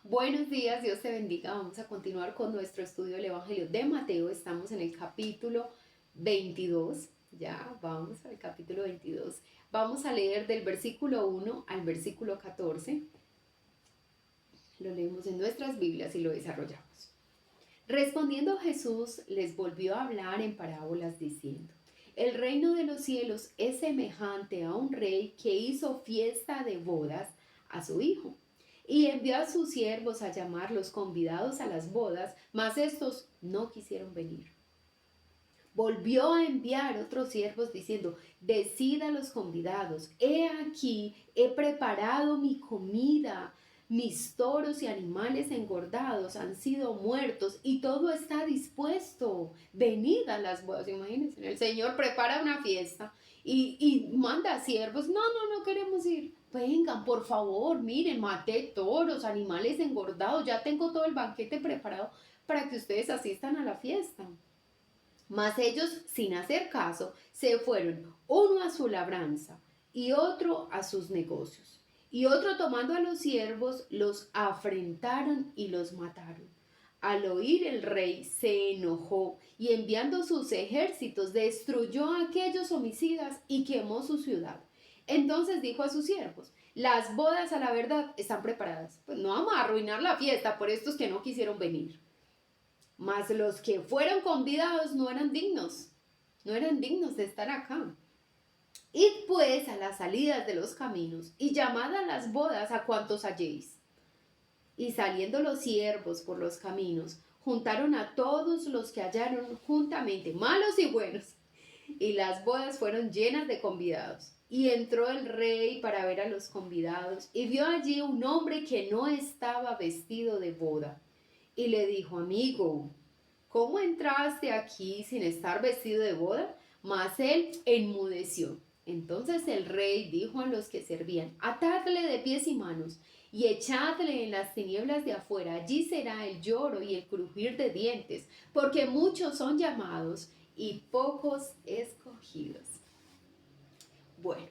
Buenos días, Dios te bendiga. Vamos a continuar con nuestro estudio del Evangelio de Mateo. Estamos en el capítulo 22. Ya, vamos al capítulo 22. Vamos a leer del versículo 1 al versículo 14. Lo leemos en nuestras Biblias y lo desarrollamos. Respondiendo Jesús les volvió a hablar en parábolas diciendo: El reino de los cielos es semejante a un rey que hizo fiesta de bodas a su hijo y envió a sus siervos a llamar los convidados a las bodas, mas estos no quisieron venir. Volvió a enviar otros siervos diciendo: Decid a los convidados, he aquí, he preparado mi comida, mis toros y animales engordados han sido muertos y todo está dispuesto. Venid a las bodas. Imagínense, el Señor prepara una fiesta y manda a siervos. No queremos ir. Vengan, por favor, miren, maté toros, animales engordados, ya tengo todo el banquete preparado para que ustedes asistan a la fiesta. Mas ellos, sin hacer caso, se fueron, uno a su labranza y otro a sus negocios. Y otro, tomando a los siervos, los afrentaron y los mataron. Al oír el rey se enojó y enviando sus ejércitos destruyó a aquellos homicidas y quemó su ciudad. Entonces dijo a sus siervos: Las bodas a la verdad están preparadas. Pues no vamos a arruinar la fiesta por estos que no quisieron venir. Mas los que fueron convidados no eran dignos de estar acá. Id pues a las salidas de los caminos y llamad a las bodas a cuantos halléis. Y saliendo los siervos por los caminos, juntaron a todos los que hallaron juntamente, malos y buenos, y las bodas fueron llenas de convidados. Y entró el rey para ver a los convidados, y vio allí un hombre que no estaba vestido de boda. Y le dijo: Amigo, ¿cómo entraste aquí sin estar vestido de boda? Mas él enmudeció. Entonces el rey dijo a los que servían: Atadle de pies y manos y echadle en las tinieblas de afuera. Allí será el lloro y el crujir de dientes, porque muchos son llamados y pocos escogidos. Bueno,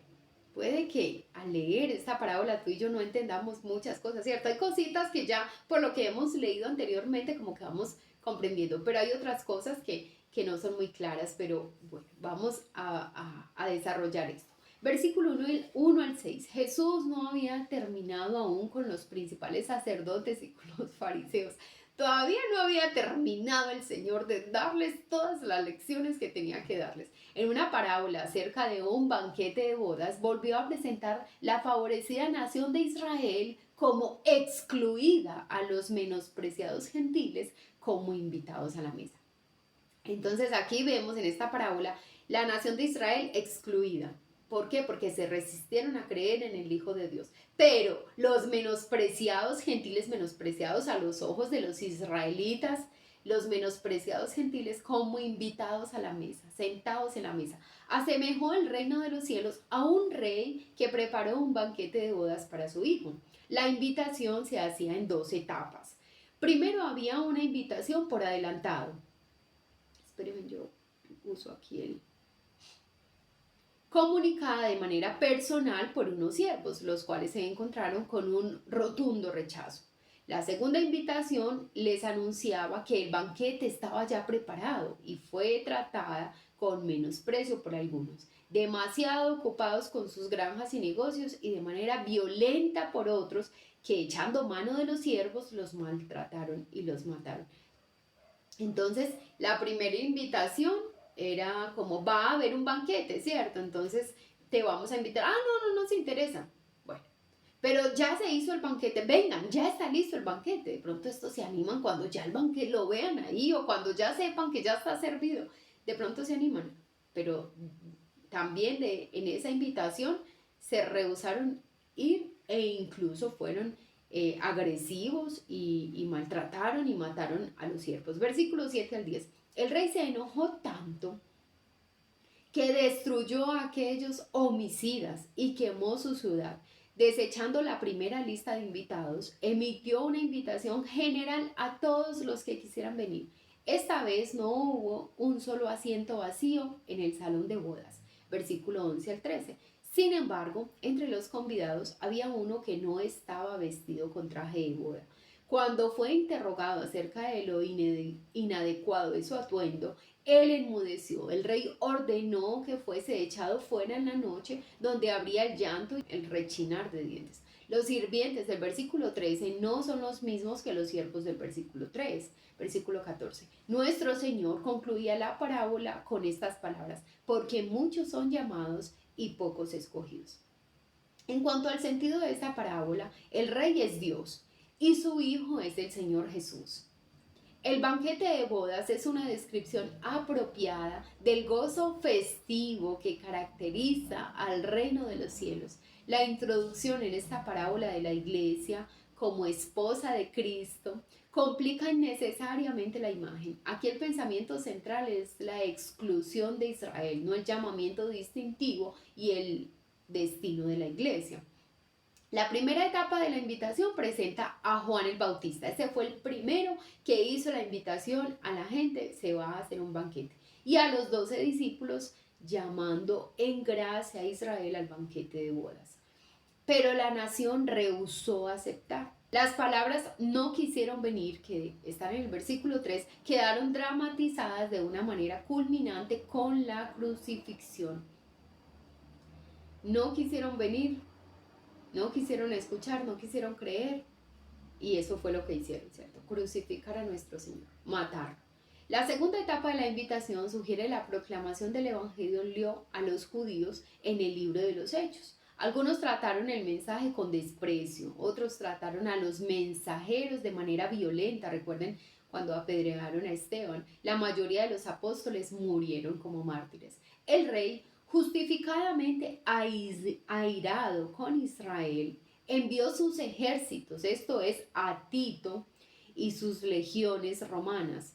puede que al leer esta parábola tú y yo no entendamos muchas cosas, ¿cierto? Hay cositas que ya por lo que hemos leído anteriormente como que vamos comprendiendo, pero hay otras cosas que no son muy claras, pero bueno, vamos a desarrollar esto. Versículo 1 al 6. Jesús no había terminado aún con los principales sacerdotes y con los fariseos. Todavía no había terminado el Señor de darles todas las lecciones que tenía que darles. En una parábola acerca de un banquete de bodas, volvió a presentar la favorecida nación de Israel como excluida, a los menospreciados gentiles como invitados a la mesa. Entonces aquí vemos en esta parábola la nación de Israel excluida. ¿Por qué? Porque se resistieron a creer en el Hijo de Dios. Pero los menospreciados gentiles, menospreciados a los ojos de los israelitas, los menospreciados gentiles como invitados a la mesa, sentados en la mesa. Asemejó el reino de los cielos a un rey que preparó un banquete de bodas para su hijo. La invitación se hacía en 2 etapas. Primero había una invitación por adelantado. Espérenme, yo uso aquí el comunicada de manera personal por unos siervos, los cuales se encontraron con un rotundo rechazo. La segunda invitación les anunciaba que el banquete estaba ya preparado y fue tratada con menosprecio por algunos, demasiado ocupados con sus granjas y negocios, y de manera violenta por otros que, echando mano de los siervos, los maltrataron y los mataron. Entonces, la primera invitación era como: va a haber un banquete, ¿cierto? Entonces te vamos a invitar. No nos interesa. Bueno, pero ya se hizo el banquete, vengan, ya está listo el banquete. De pronto estos se animan cuando ya el banquete lo vean ahí, o cuando ya sepan que ya está servido. De pronto se animan, pero también en esa invitación se rehusaron ir, e incluso fueron agresivos y maltrataron y mataron a los siervos. Versículos 7 al 10. El rey se enojó tanto que destruyó a aquellos homicidas y quemó su ciudad. Desechando la primera lista de invitados, emitió una invitación general a todos los que quisieran venir. Esta vez no hubo un solo asiento vacío en el salón de bodas. Versículo 11 al 13. Sin embargo, entre los convidados había uno que no estaba vestido con traje de boda. Cuando fue interrogado acerca de lo inadecuado de su atuendo, él enmudeció. El rey ordenó que fuese echado fuera en la noche, donde habría el llanto y el rechinar de dientes. Los sirvientes del versículo 13 no son los mismos que los siervos del versículo 3. Versículo 14. Nuestro Señor concluía la parábola con estas palabras: porque muchos son llamados y pocos escogidos. En cuanto al sentido de esta parábola, el rey es Dios y su hijo es el Señor Jesús. El banquete de bodas es una descripción apropiada del gozo festivo que caracteriza al reino de los cielos. La introducción en esta parábola de la iglesia como esposa de Cristo complica innecesariamente la imagen. Aquí el pensamiento central es la exclusión de Israel, no el llamamiento distintivo y el destino de la iglesia. La primera etapa de la invitación presenta a Juan el Bautista. Ese fue el primero que hizo la invitación a la gente: se va a hacer un banquete. Y a los 12 discípulos, llamando en gracia a Israel al banquete de bodas. Pero la nación rehusó aceptar. Las palabras "no quisieron venir", que están en el versículo 3, quedaron dramatizadas de una manera culminante con la crucifixión. No quisieron venir, no quisieron escuchar, no quisieron creer, y eso fue lo que hicieron, ¿cierto? Crucificar a nuestro Señor, matarlo. La segunda etapa de la invitación sugiere la proclamación del evangelio a los judíos en el libro de los Hechos. Algunos trataron el mensaje con desprecio, otros trataron a los mensajeros de manera violenta. Recuerden cuando apedrearon a Esteban, la mayoría de los apóstoles murieron como mártires. El rey, justificadamente airado con Israel, envió sus ejércitos, esto es, a Tito y sus legiones romanas,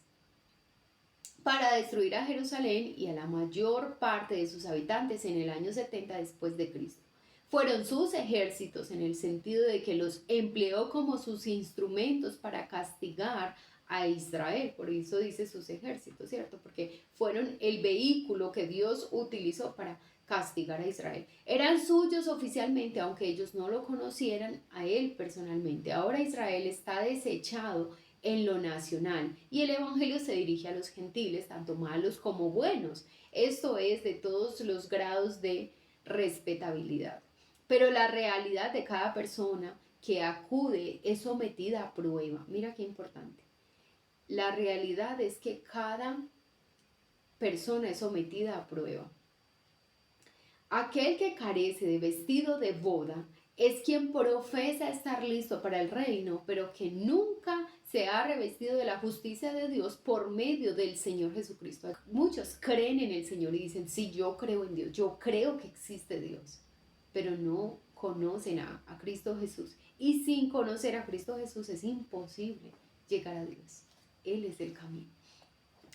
para destruir a Jerusalén y a la mayor parte de sus habitantes en el año 70 después de Cristo. Fueron sus ejércitos en el sentido de que los empleó como sus instrumentos para castigar a Israel. Por eso dice sus ejércitos, ¿cierto? Porque fueron el vehículo que Dios utilizó para castigar a Israel. Eran suyos oficialmente, aunque ellos no lo conocieran a él personalmente. Ahora Israel está desechado en lo nacional y el evangelio se dirige a los gentiles, tanto malos como buenos. Esto es, de todos los grados de respetabilidad. Pero la realidad de cada persona que acude es sometida a prueba. Mira qué importante. La realidad es que cada persona es sometida a prueba. Aquel que carece de vestido de boda es quien profesa estar listo para el reino, pero que nunca se ha revestido de la justicia de Dios por medio del Señor Jesucristo. Muchos creen en el Señor y dicen: sí, yo creo en Dios, yo creo que existe Dios, pero no conocen a Cristo Jesús. Y sin conocer a Cristo Jesús es imposible llegar a Dios. Él es el camino.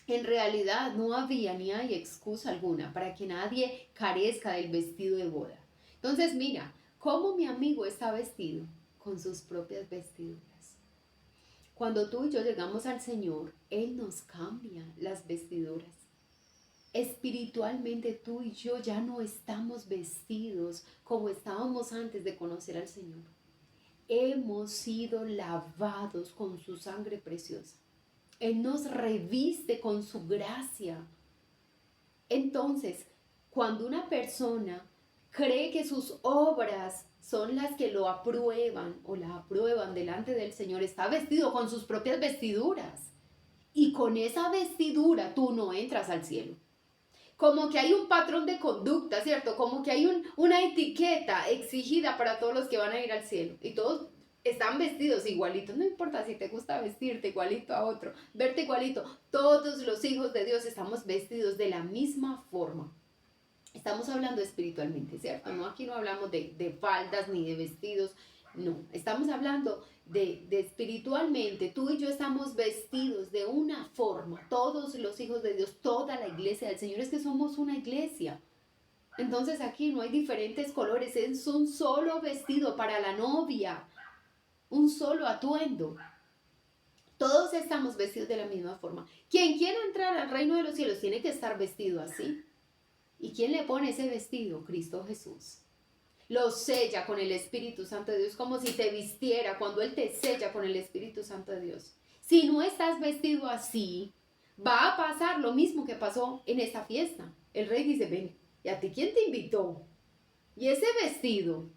En realidad no había ni hay excusa alguna para que nadie carezca del vestido de boda. Entonces mira, cómo mi amigo está vestido con sus propias vestiduras. Cuando tú y yo llegamos al Señor, Él nos cambia las vestiduras. Espiritualmente tú y yo ya no estamos vestidos como estábamos antes de conocer al Señor. Hemos sido lavados con su sangre preciosa. Él nos reviste con su gracia. Entonces, cuando una persona cree que sus obras son las que lo aprueban o la aprueban delante del Señor, está vestido con sus propias vestiduras. Y con esa vestidura tú no entras al cielo. Como que hay un patrón de conducta, ¿cierto? Como que hay una etiqueta exigida para todos los que van a ir al cielo. Y todos están vestidos igualitos. No importa si te gusta vestirte igualito a otro, verte igualito. Todos los hijos de Dios estamos vestidos de la misma forma. Estamos hablando espiritualmente, ¿cierto? No, aquí no hablamos de faldas ni de vestidos. No, estamos hablando de espiritualmente. Tú y yo estamos vestidos de una forma. Todos los hijos de Dios, toda la iglesia del Señor, es que somos una iglesia. Entonces aquí no hay diferentes colores, es un solo vestido para la novia, un solo atuendo. Todos estamos vestidos de la misma forma. Quien quiera entrar al reino de los cielos tiene que estar vestido así. ¿Y quién le pone ese vestido? Cristo Jesús. lo sella con el Espíritu Santo de Dios, como si te vistiera cuando Él te sella con el Espíritu Santo de Dios. Si no estás vestido así, va a pasar lo mismo que pasó en esta fiesta. El rey dice, ven, ¿y a ti quién te invitó? Y ese vestido,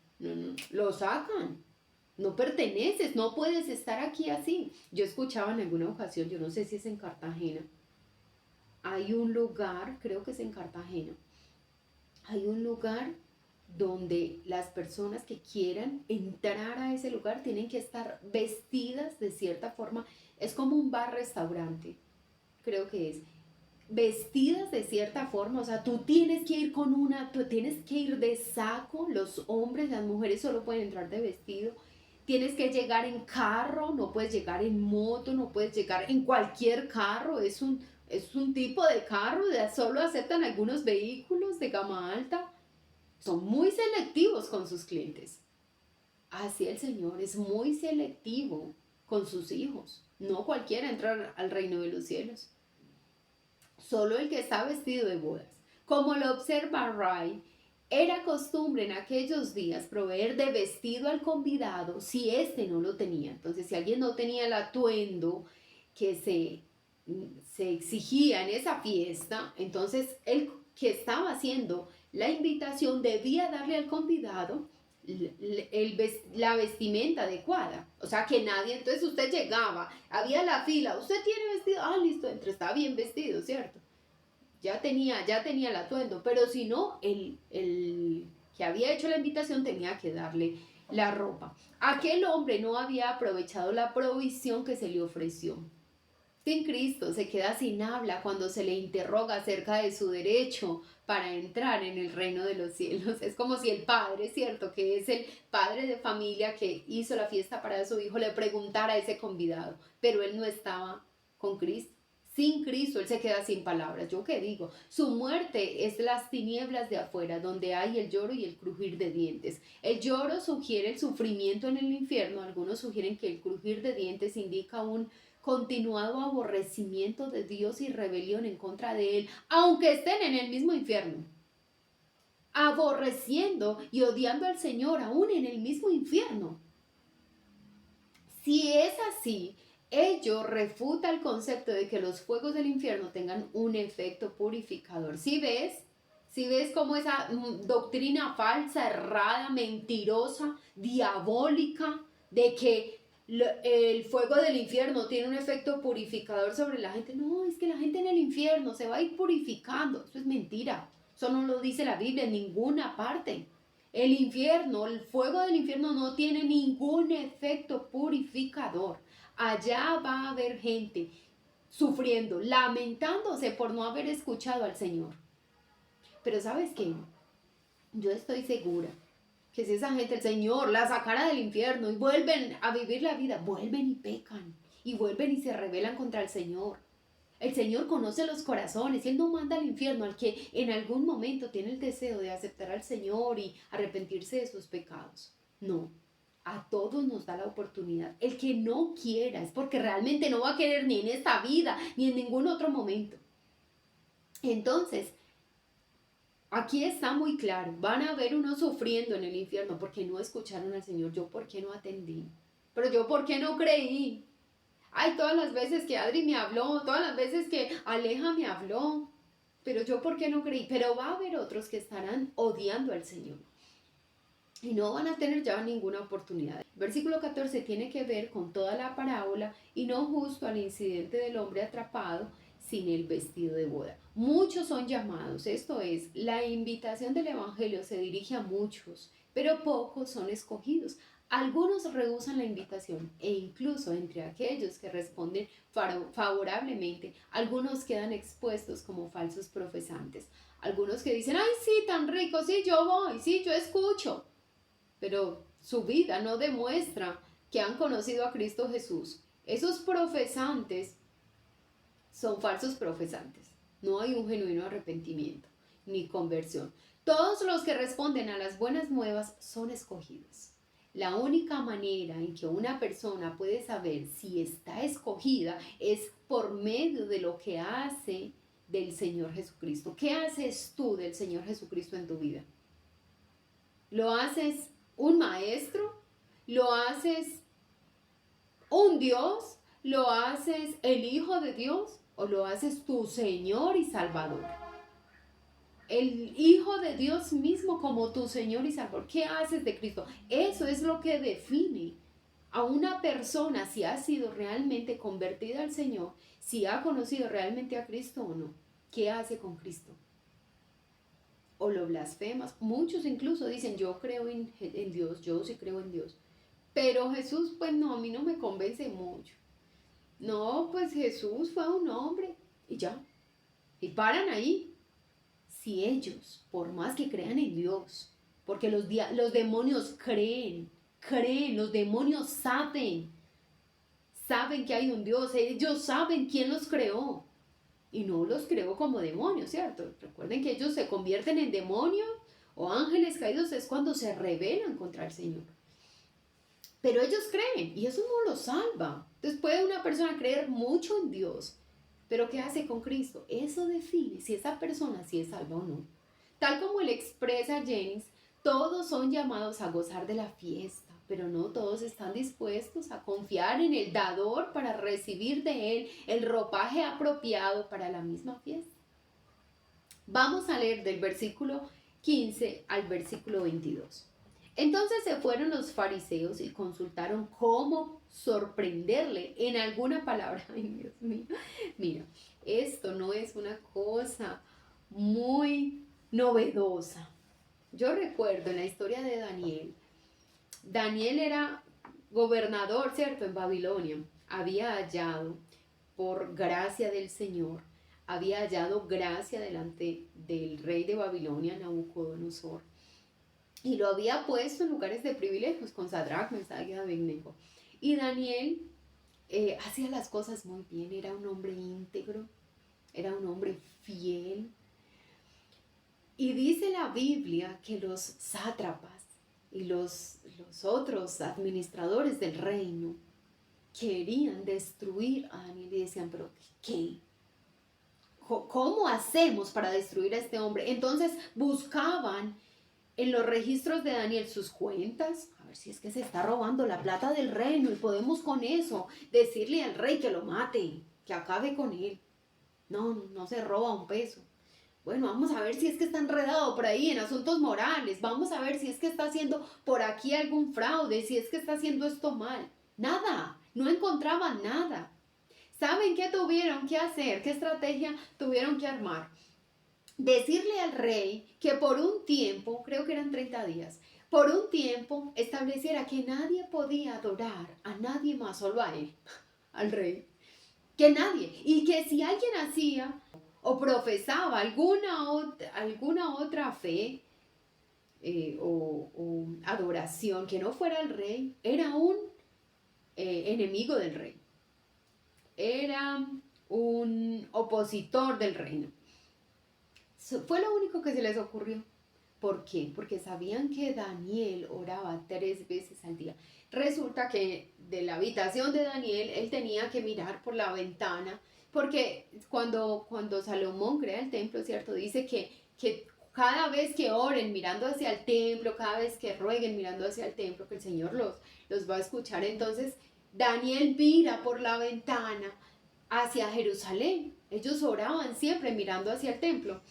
lo sacan. No perteneces, no puedes estar aquí así. Yo escuchaba en alguna ocasión, yo no sé si es en Cartagena, hay un lugar, creo que es en Cartagena, hay un lugar donde las personas que quieran entrar a ese lugar tienen que estar vestidas de cierta forma. Es como un bar-restaurante, creo que es. Vestidas de cierta forma, o sea, tú tienes que ir tú tienes que ir de saco, los hombres, las mujeres solo pueden entrar de vestido. Tienes que llegar en carro, no puedes llegar en moto, no puedes llegar en cualquier carro, es un tipo de carro, solo aceptan algunos vehículos de gama alta. Son muy selectivos con sus clientes. Así el Señor es muy selectivo con sus hijos. No cualquiera entra al reino de los cielos. Solo el que está vestido de bodas. Como lo observa Ray, era costumbre en aquellos días proveer de vestido al convidado si éste no lo tenía. Entonces, si alguien no tenía el atuendo que se exigía en esa fiesta, entonces el que estaba haciendo la invitación debía darle al convidado la vestimenta adecuada. O sea, que nadie, entonces usted llegaba, había la fila, usted tiene vestido, listo, está bien vestido, ¿cierto? Ya tenía el atuendo, pero si no, el que había hecho la invitación tenía que darle la ropa. Aquel hombre no había aprovechado la provisión que se le ofreció. Sin Cristo se queda sin habla cuando se le interroga acerca de su derecho para entrar en el reino de los cielos. Es como si el padre, ¿cierto? Que es el padre de familia que hizo la fiesta para su hijo, le preguntara a ese convidado, pero él no estaba con Cristo. Sin Cristo él se queda sin palabras. ¿Yo qué digo? Su muerte es las tinieblas de afuera, donde hay el lloro y el crujir de dientes. El lloro sugiere el sufrimiento en el infierno. Algunos sugieren que el crujir de dientes indica un continuado aborrecimiento de Dios y rebelión en contra de Él, aunque estén en el mismo infierno. Aborreciendo y odiando al Señor aún en el mismo infierno. Si es así, ello refuta el concepto de que los fuegos del infierno tengan un efecto purificador. ¿Sí ves? ¿Sí ves cómo esa doctrina falsa, errada, mentirosa, diabólica, de que el fuego del infierno tiene un efecto purificador sobre la gente? No, es que la gente en el infierno se va a ir purificando. Eso es mentira. Eso no lo dice la Biblia en ninguna parte. El infierno, el fuego del infierno no tiene ningún efecto purificador. Allá va a haber gente sufriendo, lamentándose por no haber escuchado al Señor. Pero ¿sabes qué? Yo estoy segura que si esa gente, el Señor, la sacara del infierno y vuelven a vivir la vida, vuelven y pecan, y vuelven y se rebelan contra el Señor. El Señor conoce los corazones y Él no manda al infierno al que en algún momento tiene el deseo de aceptar al Señor y arrepentirse de sus pecados. No, a todos nos da la oportunidad. El que no quiera es porque realmente no va a querer ni en esta vida ni en ningún otro momento. Entonces, aquí está muy claro, van a haber unos sufriendo en el infierno porque no escucharon al Señor. ¿Yo por qué no atendí? Pero yo por qué no creí. Ay, todas las veces que Adri me habló, todas las veces que Aleja me habló, pero yo por qué no creí. Pero va a haber otros que estarán odiando al Señor y no van a tener ya ninguna oportunidad. Versículo 14 tiene que ver con toda la parábola y no justo al incidente del hombre atrapado sin el vestido de boda. Muchos son llamados, esto es, la invitación del Evangelio se dirige a muchos, pero pocos son escogidos. Algunos rehúsan la invitación e incluso entre aquellos que responden favorablemente, algunos quedan expuestos como falsos profesantes. Algunos que dicen, ay, sí, tan rico, sí, yo voy, sí, yo escucho, pero su vida no demuestra que han conocido a Cristo Jesús. Esos profesantes son falsos profesantes. No hay un genuino arrepentimiento ni conversión. Todos los que responden a las buenas nuevas son escogidos. La única manera en que una persona puede saber si está escogida es por medio de lo que hace del Señor Jesucristo. ¿Qué haces tú del Señor Jesucristo en tu vida? ¿Lo haces un maestro? ¿Lo haces un Dios? ¿Lo haces el Hijo de Dios? ¿O lo haces tu Señor y Salvador? El Hijo de Dios mismo como tu Señor y Salvador. ¿Qué haces de Cristo? Eso es lo que define a una persona si ha sido realmente convertida al Señor, si ha conocido realmente a Cristo o no. ¿Qué hace con Cristo? O lo blasfemas. Muchos incluso dicen, yo creo en Dios, yo sí creo en Dios. Pero Jesús, pues no, a mí no me convence mucho. No, pues Jesús fue un hombre y ya. Y paran ahí. Si ellos, por más que crean en Dios, porque los demonios creen, los demonios saben que hay un Dios, ellos saben quién los creó. Y no los creó como demonios, ¿cierto? Recuerden que ellos se convierten en demonios o ángeles caídos es cuando se rebelan contra el Señor. Pero ellos creen y eso no los salva. Entonces puede una persona creer mucho en Dios, pero ¿qué hace con Cristo? Eso define si esa persona sí es salva o no. Tal como le expresa James, todos son llamados a gozar de la fiesta, pero no todos están dispuestos a confiar en el dador para recibir de él el ropaje apropiado para la misma fiesta. Vamos a leer del versículo 15 al versículo 22. Entonces se fueron los fariseos y consultaron cómo sorprenderle en alguna palabra. Ay, Dios mío. Mira, esto no es una cosa muy novedosa. Yo recuerdo en la historia de Daniel. Daniel era gobernador, ¿cierto? En Babilonia. Había hallado, por gracia del Señor, había hallado gracia delante del rey de Babilonia, Nabucodonosor. Y lo había puesto en lugares de privilegios con Sadrach, Mesach y Abednego. Y Daniel hacía las cosas muy bien, era un hombre íntegro, era un hombre fiel. Y dice la Biblia que los sátrapas y los otros administradores del reino querían destruir a Daniel y decían, pero ¿qué? ¿Cómo hacemos para destruir a este hombre? Entonces buscaban en los registros de Daniel sus cuentas, a ver si es que se está robando la plata del reino y podemos con eso decirle al rey que lo mate, que acabe con él. No se roba un peso. Bueno, vamos a ver si es que está enredado por ahí en asuntos morales, vamos a ver si es que está haciendo por aquí algún fraude, si es que está haciendo esto mal. Nada, no encontraban nada. ¿Saben qué tuvieron que hacer? ¿Qué estrategia tuvieron que armar? Decirle al rey que por un tiempo, creo que eran 30 días, por un tiempo estableciera que nadie podía adorar a nadie más, solo a él, al rey. Que nadie. Y que si alguien hacía o profesaba alguna otra fe o adoración que no fuera al rey, era un enemigo del rey. Era un opositor del reino. Fue lo único que se les ocurrió. ¿Por qué? Porque sabían que Daniel oraba 3 veces al día. Resulta que de la habitación de Daniel, él tenía que mirar por la ventana, porque cuando Salomón crea el templo, ¿cierto? Dice que cada vez que oren mirando hacia el templo, cada vez que rueguen mirando hacia el templo, que el Señor los va a escuchar. Entonces, Daniel mira por la ventana hacia Jerusalén. Ellos oraban siempre mirando hacia el templo.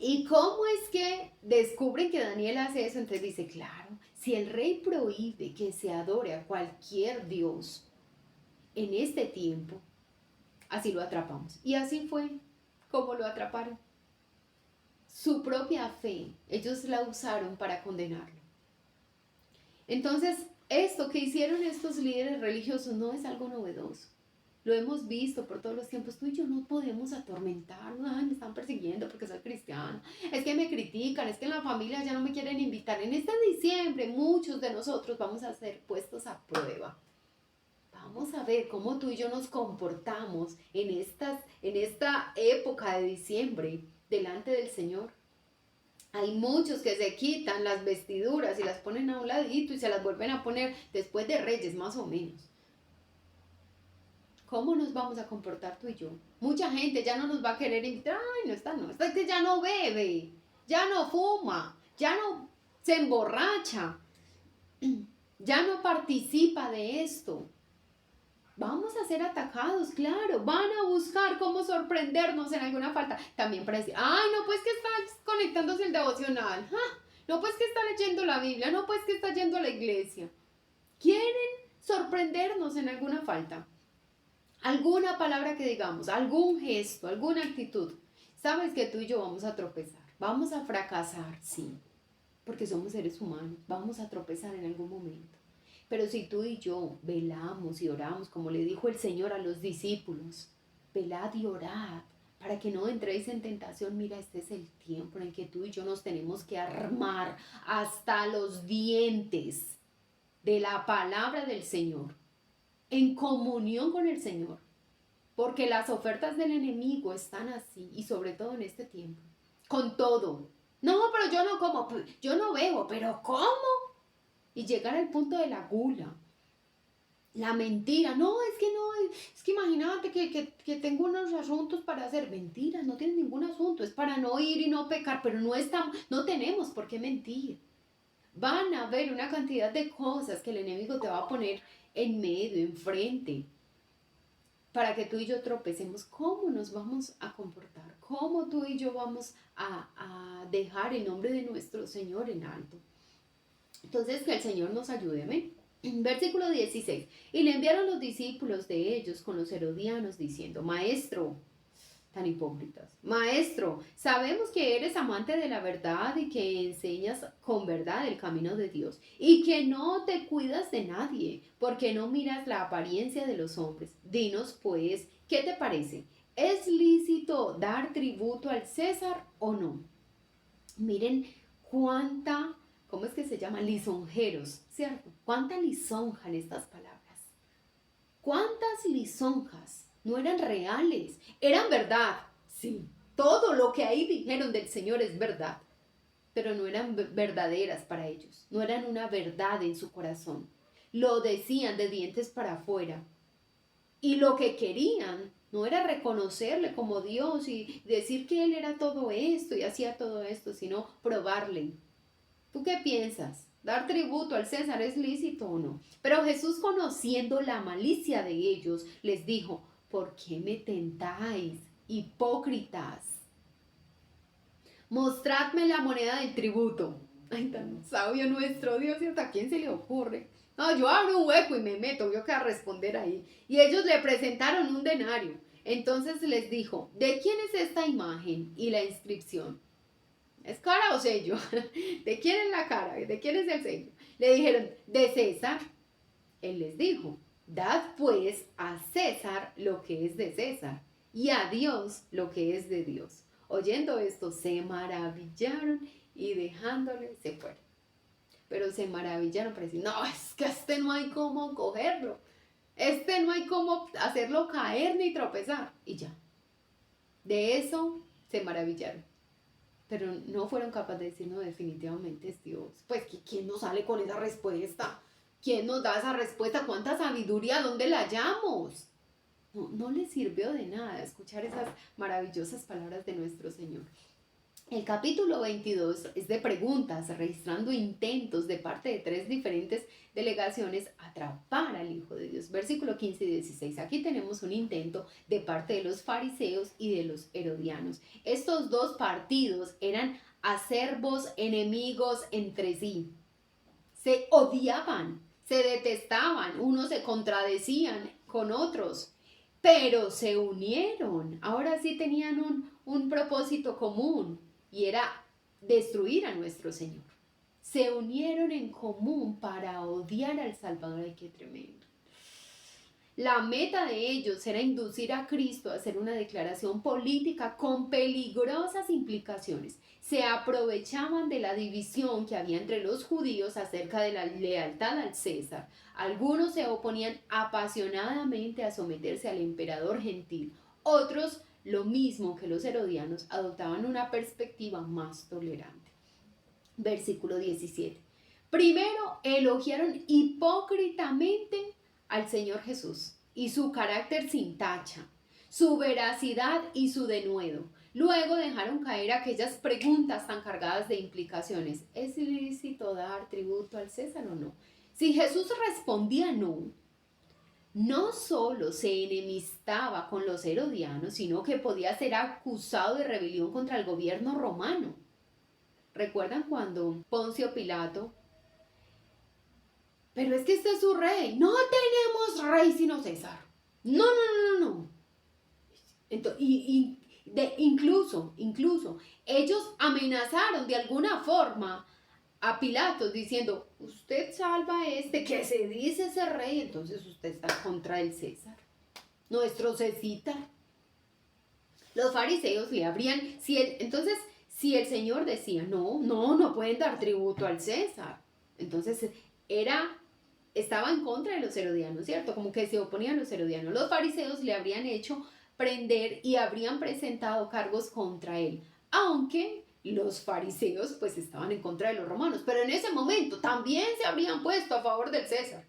¿Y cómo es que descubren que Daniel hace eso? Entonces dice, claro, si el rey prohíbe que se adore a cualquier dios en este tiempo, así lo atrapamos. Y así fue como lo atraparon. Su propia fe, ellos la usaron para condenarlo. Entonces, esto que hicieron estos líderes religiosos no es algo novedoso. Lo hemos visto por todos los tiempos. Tú y yo no podemos atormentarnos. Ay, me están persiguiendo porque soy cristiana. Es que me critican, es que en la familia ya no me quieren invitar. En este diciembre muchos de nosotros vamos a ser puestos a prueba. Vamos a ver cómo tú y yo nos comportamos en esta época de diciembre delante del Señor. Hay muchos que se quitan las vestiduras y las ponen a un ladito y se las vuelven a poner después de Reyes, más o menos. ¿Cómo nos vamos a comportar tú y yo? Mucha gente ya no nos va a querer invitar. Ay, no, esta es que ya no bebe, ya no fuma, ya no se emborracha, ya no participa de esto. Vamos a ser atacados, claro, van a buscar cómo sorprendernos en alguna falta. También para decir, ay, no, pues que está conectándose el devocional, no, pues que está leyendo la Biblia, no, pues que está yendo a la iglesia. Quieren sorprendernos en alguna falta. Alguna palabra que digamos, algún gesto, alguna actitud. Sabes que tú y yo vamos a tropezar, vamos a fracasar, sí, porque somos seres humanos, vamos a tropezar en algún momento. Pero si tú y yo velamos y oramos, como le dijo el Señor a los discípulos, velad y orad para que no entréis en tentación. Mira, este es el tiempo en el que tú y yo nos tenemos que armar hasta los dientes de la palabra del Señor, en comunión con el Señor, porque las ofertas del enemigo están así, y sobre todo en este tiempo, con todo. No, pero yo no como, yo no bebo, pero ¿cómo? Y llegar al punto de la gula, la mentira. No, es que imagínate que tengo unos asuntos para hacer. Mentiras, no tienes ningún asunto, es para no ir y no pecar, pero no tenemos por qué mentir. Van a haber una cantidad de cosas que el enemigo te va a poner en medio, enfrente, para que tú y yo tropecemos. ¿Cómo nos vamos a comportar? ¿Cómo tú y yo vamos a dejar el nombre de nuestro Señor en alto? Entonces, que el Señor nos ayude, ¿ven? Versículo 16. Y le enviaron los discípulos de ellos con los herodianos diciendo, Maestro, tan hipócritas, Maestro, sabemos que eres amante de la verdad y que enseñas con verdad el camino de Dios y que no te cuidas de nadie, porque no miras la apariencia de los hombres. Dinos pues, ¿qué te parece? ¿Es lícito dar tributo al César o no? Miren cuánta, ¿cómo es que se llama? Lisonjeros, ¿cierto? Cuánta lisonja en estas palabras. ¿Cuántas lisonjas no eran reales? Eran verdad, sí. Todo lo que ahí dijeron del Señor es verdad, pero no eran verdaderas para ellos. No eran una verdad en su corazón. Lo decían de dientes para afuera. Y lo que querían no era reconocerle como Dios y decir que Él era todo esto y hacía todo esto, sino probarle. ¿Tú qué piensas? ¿Dar tributo al César es lícito o no? Pero Jesús, conociendo la malicia de ellos, les dijo, ¿por qué me tentáis, hipócritas? Mostradme la moneda del tributo. Ay, tan sabio nuestro Dios, ¿y hasta quién se le ocurre? No, yo abro un hueco y me meto, yo que a responder ahí. Y ellos le presentaron un denario. Entonces les dijo, ¿de quién es esta imagen y la inscripción? ¿Es cara o sello? ¿De quién es la cara? ¿De quién es el sello? Le dijeron, de César. Él les dijo, dad pues a César lo que es de César y a Dios lo que es de Dios. Oyendo esto, se maravillaron y dejándole se fueron. Pero se maravillaron para decir, no, es que este no hay cómo cogerlo. Este no hay cómo hacerlo caer ni tropezar. Y ya. De eso se maravillaron. Pero no fueron capaces de decir, no, definitivamente es Dios. Pues, ¿quién nos sale con esa respuesta? ¿Quién nos da esa respuesta? ¿Cuánta sabiduría? ¿Dónde la hallamos? No les sirvió de nada escuchar esas maravillosas palabras de nuestro Señor. El capítulo 22 es de preguntas, registrando intentos de parte de 3 diferentes delegaciones a atrapar al Hijo de Dios. Versículo 15 y 16. Aquí tenemos un intento de parte de los fariseos y de los herodianos. Estos dos partidos eran acervos enemigos entre sí. Se odiaban, se detestaban, unos se contradecían con otros, pero se unieron. Ahora sí tenían un propósito común, y era destruir a nuestro Señor. Se unieron en común para odiar al Salvador. ¡Ay, qué tremendo! La meta de ellos era inducir a Cristo a hacer una declaración política con peligrosas implicaciones. Se aprovechaban de la división que había entre los judíos acerca de la lealtad al César. Algunos se oponían apasionadamente a someterse al emperador gentil. Otros, lo mismo que los herodianos, adoptaban una perspectiva más tolerante. Versículo 17. Primero elogiaron hipócritamente al Señor Jesús y su carácter sin tacha, su veracidad y su denuedo. Luego dejaron caer aquellas preguntas tan cargadas de implicaciones. ¿Es ilícito dar tributo al César o no? Si Jesús respondía no, no solo se enemistaba con los herodianos, sino que podía ser acusado de rebelión contra el gobierno romano. ¿Recuerdan cuando Poncio Pilato? Pero es que este es su rey. No tenemos rey sino César. No, no, no, no, no. Entonces, incluso, ellos amenazaron de alguna forma a Pilatos diciendo, usted salva a este que se dice ese rey, entonces usted está contra el César, nuestro César. Los fariseos le habrían, entonces, si el Señor decía, no pueden dar tributo al César, entonces estaba en contra de los herodianos, ¿cierto? Como que se oponían a los herodianos. Los fariseos le habrían hecho prender y habrían presentado cargos contra él, aunque los fariseos pues estaban en contra de los romanos, pero en ese momento también se habrían puesto a favor del César.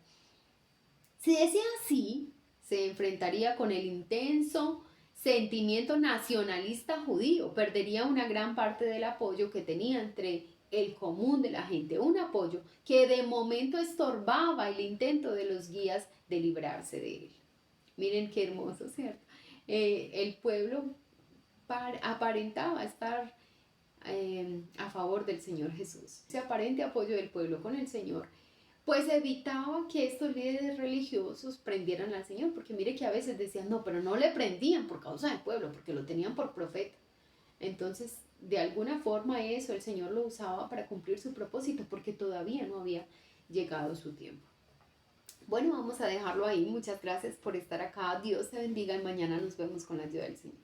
Si decía así, se enfrentaría con el intenso sentimiento nacionalista judío, perdería una gran parte del apoyo que tenía entre el común de la gente, un apoyo que de momento estorbaba el intento de los guías de librarse de él. Miren qué hermoso, ¿cierto? El pueblo aparentaba estar a favor del Señor Jesús. Ese aparente apoyo del pueblo con el Señor pues evitaba que estos líderes religiosos prendieran al Señor, porque mire que a veces decían, no, pero no le prendían por causa del pueblo, porque lo tenían por profeta. Entonces, de alguna forma eso el Señor lo usaba para cumplir su propósito, porque todavía no había llegado su tiempo. Bueno, vamos a dejarlo ahí. Muchas gracias por estar acá. Dios te bendiga y mañana nos vemos con la ayuda del Señor.